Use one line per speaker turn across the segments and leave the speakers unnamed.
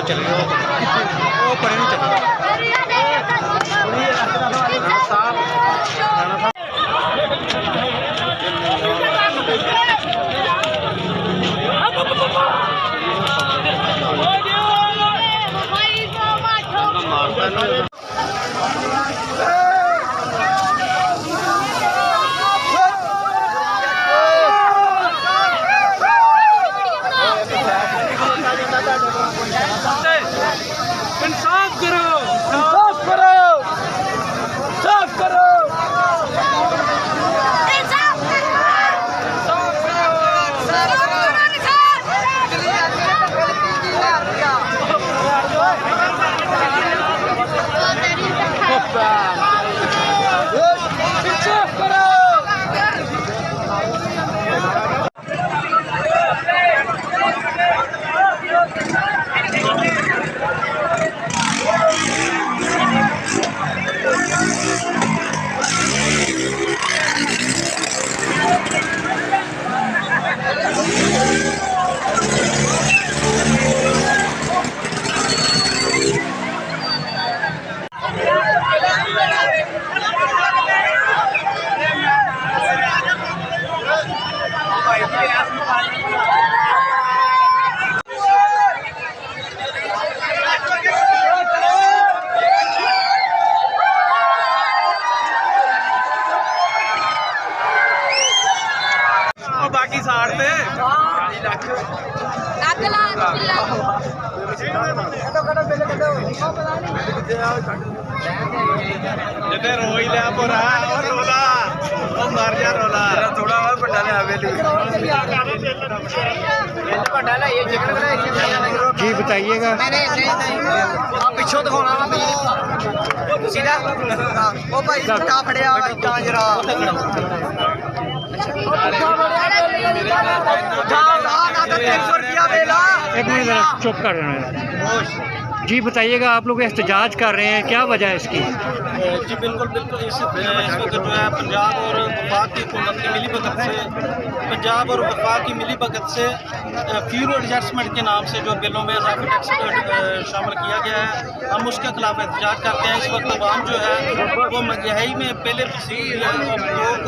चले वो पड़े नहीं चले इंसाफ करो, इंसाफ करो, इंसाफ करो, इंसाफ करो। बाकी साड़ते जिते रोई लिया पूरा रोला मर जा रोला थोड़ा और बड़ा ले हवेली जी बताइएगा पिछो दिखाना सीधा ओ भाई का फड़िया जरा
एक मिनट चुप कर रहे हैं जी। बताइएगा आप लोग एहतजाज कर रहे हैं, क्या वजह है इसकी?
जी बिल्कुल बिल्कुल इस वक्त जो है पंजाब और वफाक की हुकूमत की मिली भगत से पंजाब और वफाक की मिली भगत से फ्यूल एडजस्टमेंट के नाम से जो बिलों में इजाफी टैक्स शामिल किया गया है, हम उसके खिलाफ एहतजाज करते हैं। इस वक्त आवाम जो है वो महंगाई में पहले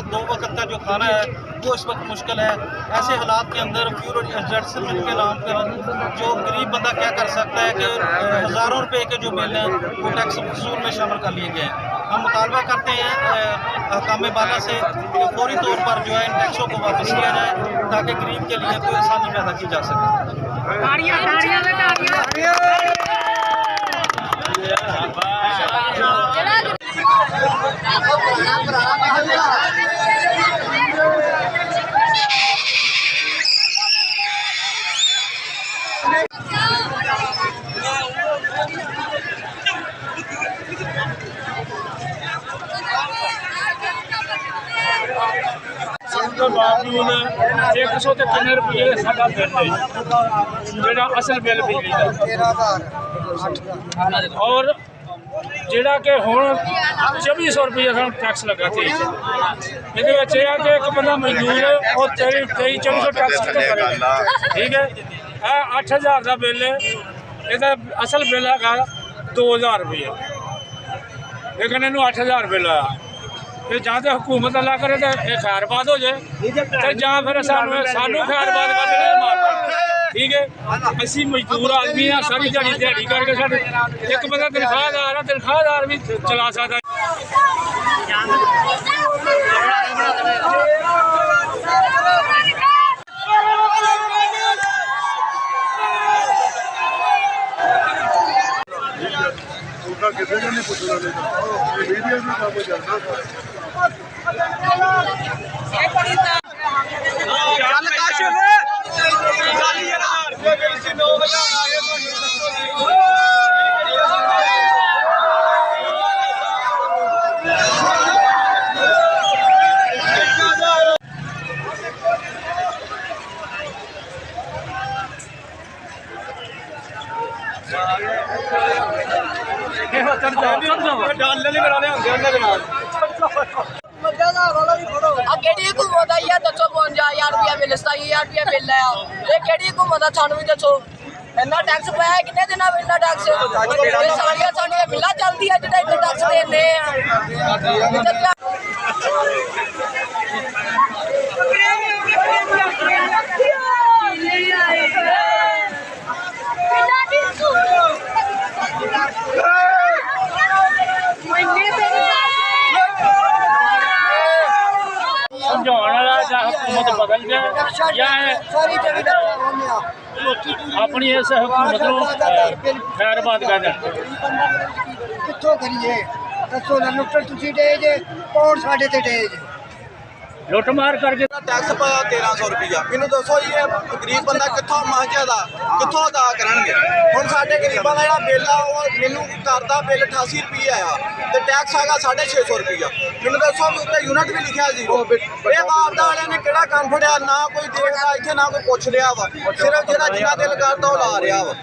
दो वक्त का जो खाना है वो इस वक्त मुश्किल है। ऐसे हालात के अंदर फ्यूल एडजस्टमेंट के नाम पर जो गरीब बंदा क्या कर सकता है कि हज़ारों रुपए के जो बिल हैं वो टैक्स वसूल में शामिल कर लिए गए हैं। हम मुतालबा करते हैं हकाम बाला से कि फौरी तौर पर जो है इन टैक्सों को वापस किया जाए ताकि गरीब के लिए कोई आसानी पैदा की जा सके।
बावजूद 100 ते किन्ने रुपये साडा बिल है जेड़ा असल बिल बिजली का और जेड़ा कि हुण 2400 रुपये सानूं टैक्स लगा थे। ये कि एक बंदा मजदूर और 2300 टैक्स करे, ठीक है। 8000 का बिल है, इसका असल बिल है 2000 रुपये, लेकिन इनू 8000 बिल आया। ये जां तो हुकूमत अल्लाह करे तो ये खैरबाद हो जाए, जां फिर सानू खैरबाद कर देना, ठीक है। असी मजदूर आदमी हाँ, सारी दिहाड़ी करके साढ़े एक बंदा तनख्वाहदार भी चला सकता है।
किसी ने नहीं पूछना मीडिया भी काम करना
हुकूमत है, 50,000 रुपया बिल 27,000 रुपया बिल है। हुकूमत है, सानू भी दसो ਇੰਨਾ ਟੈਕਸ ਪਾਇਆ ਕਿੰਨੇ ਦਿਨਾਂ ਵਿੱਚ ਇੰਨਾ ਟੈਕਸ ਸਾਡੀਆਂ ਮਿਲਾਂ ਚੱਲਦੀਆਂ ਜਿਹੜਾ ਇੰਨਾ ਟੈਕਸ ਦੇਣੇ ਆ
ਸਮਝਾਉਣ ਵਾਲਾ ਜਾਂ ਹਕੂਮਤ ਬਦਲ ਜਾਏ ਜਾਂ ਆਪਣੀ ਇਸ ਹਕੂਮਤ ਨੂੰ ਖੈਰਬਾਦ ਕਰ ਦੇਣ।
ਕਿੱਥੋਂ ਕਰੀਏ ਦੱਸੋ ਨਾ, ਲੁੱਟਣ ਤੁਸੀਂ ਡੇ ਜੇ, ਕੌਣ ਸਾਡੇ ਤੇ ਡੇ ਜੇ?
ਲੁੱਟ ਮਾਰ ਕਰਕੇ
ਟੈਕਸ ਪਾਇਆ 1300 ਰੁਪਇਆ। ਮੈਨੂੰ ਦੱਸੋ ਜੀ ਇਹ ਗਰੀਬ ਬੰਦਾ ਕਿੱਥੋਂ ਮਾਂਝਾ ਦਾ ਕਿੱਥੋਂ ਅਦਾ ਕਰਨਗੇ? ਹੁਣ ਸਾਡੇ ਗਰੀਬਾਂ ਦਾ ਜਿਹੜਾ ਬਿੱਲ ਆ ਉਹ ਮੈਨੂੰ ਘਰ ਦਾ ਬਿੱਲ 88 ਰੁਪਏ ਆਇਆ ਤੇ ਟੈਕਸ ਹੈਗਾ 650 ਰੁਪਇਆ। ਮੈਨੂੰ ਦੱਸੋ ਵੀ ਉੱਤੇ ਯੂਨਿਟ ਵੀ ਲਿਖਿਆ ਜੀ। ਇਹ ਆਪਦਾ ਵਾਲਿਆਂ ਨੇ ਕਿਹੜਾ ਕੰਮ ਫੜਿਆ? ਨਾ ਕੋਈ ਦੇਖਦਾ ਇੱਥੇ, ਨਾ ਕੋਈ ਪੁੱਛ ਰਿਹਾ ਵਾ। ਸਿਰਫ ਜਿਹੜਾ ਜਿੰਨਾ ਦਿਲ ਕਰਦਾ ਉਹ ਲਾ ਰਿਹਾ ਵਾ।